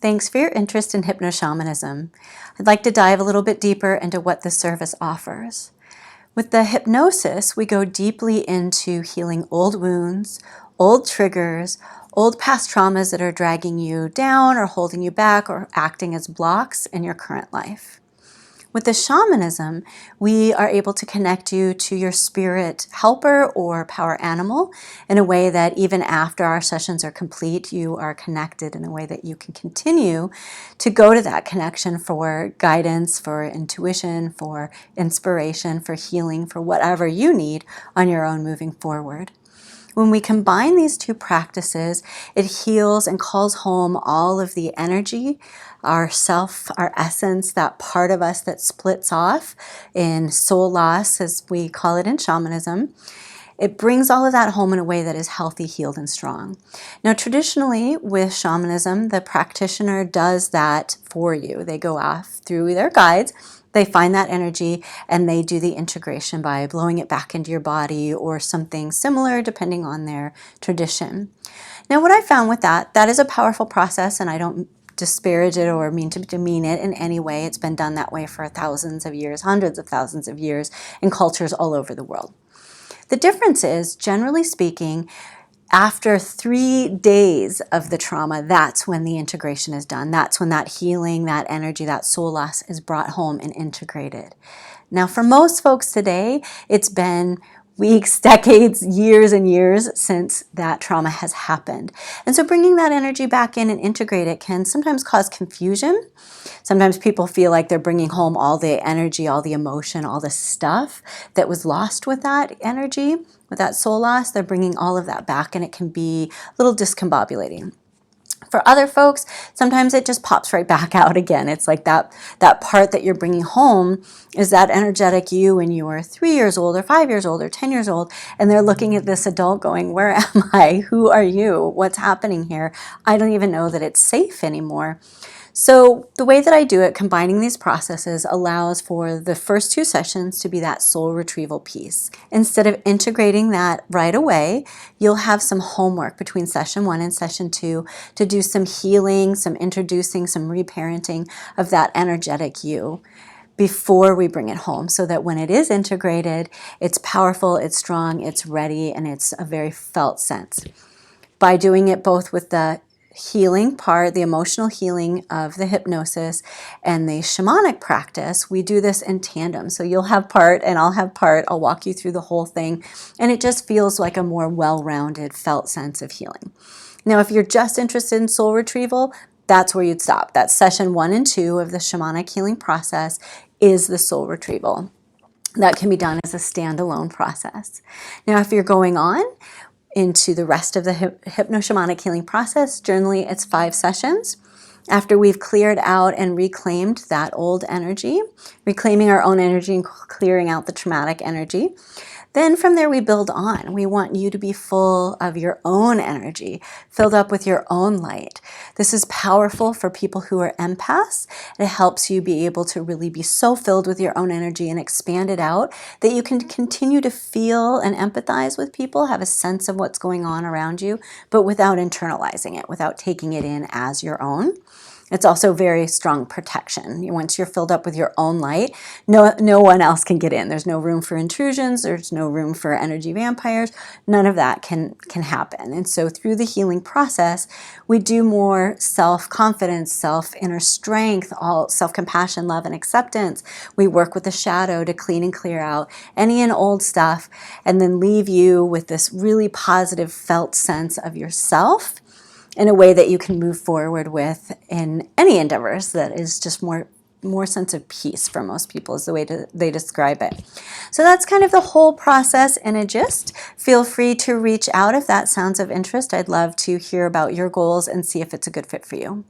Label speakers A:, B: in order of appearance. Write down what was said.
A: Thanks for your interest in hypnoshamanism. I'd like to dive a little bit deeper into what the service offers. With the hypnosis, we go deeply into healing old wounds, old triggers, old past traumas that are dragging you down or holding you back or acting as blocks in your current life. With the shamanism, we are able to connect you to your spirit helper or power animal in a way that even after our sessions are complete, you are connected in a way that you can continue to go to that connection for guidance, for intuition, for inspiration, for healing, for whatever you need on your own moving forward. When we combine these two practices, it heals and calls home all of the energy, our self, our essence, that part of us that splits off in soul loss, as we call it in shamanism. It brings all of that home in a way that is healthy, healed, and strong. Now, traditionally with shamanism, the practitioner does that for you. They go off through their guides, they find that energy, and they do the integration by blowing it back into your body or something similar depending on their tradition. Now, what I found with that is a powerful process, and I don't disparage it or mean to demean it in any way. It's been done that way for thousands of years, hundreds of thousands of years in cultures all over the world. The difference is, generally speaking, after 3 days of the trauma, that's when the integration is done. That's when that healing, that energy, that soul loss is brought home and integrated. Now, for most folks today, it's been weeks, decades, years and years since that trauma has happened. And so bringing that energy back in and integrate it can sometimes cause confusion. Sometimes people feel like they're bringing home all the energy, all the emotion, all the stuff that was lost with that energy, with that soul loss. They're bringing all of that back, and it can be a little discombobulating. For other folks, sometimes it just pops right back out again. It's like that part that you're bringing home is that energetic you when you were 3 years old or 5 years old or 10 years old, and they're looking at this adult going, where am I? Who are you? What's happening here? I don't even know that it's safe anymore. So the way that I do it, combining these processes, allows for the first 2 sessions to be that soul retrieval piece. Instead of integrating that right away, you'll have some homework between session 1 and session 2 to do some healing, some introducing, some reparenting of that energetic you before we bring it home, so that when it is integrated, it's powerful, it's strong, it's ready, and it's a very felt sense. By doing it both with the healing part, the emotional healing of the hypnosis, and the shamanic practice, we do this in tandem. So you'll have part and I'll have part. I'll walk you through the whole thing, and it just feels like a more well-rounded, felt sense of healing. Now, if you're just interested in soul retrieval, that's where you'd stop. That's session 1 and 2 of the shamanic healing process is the soul retrieval. That can be done as a standalone process. Now, if you're going on into the rest of the HypnoShamanic Healing process, generally it's 5 sessions. After we've cleared out and reclaimed that old energy, reclaiming our own energy and clearing out the traumatic energy, then from there we build on. We want you to be full of your own energy, filled up with your own light. This is powerful for people who are empaths. It helps you be able to really be so filled with your own energy and expand it out that you can continue to feel and empathize with people, have a sense of what's going on around you, but without internalizing it, without taking it in as your own. It's also very strong protection. Once you're filled up with your own light, no one else can get in. There's no room for intrusions. There's no room for energy vampires. None of that can happen. And so through the healing process, we do more self-confidence, self-inner strength, all self-compassion, love, and acceptance. We work with the shadow to clean and clear out any and old stuff, and then leave you with this really positive felt sense of yourself in a way that you can move forward with in any endeavors that is just more sense of peace for most people is the way they describe it. So that's kind of the whole process in a gist. Feel free to reach out if that sounds of interest. I'd love to hear about your goals and see if it's a good fit for you.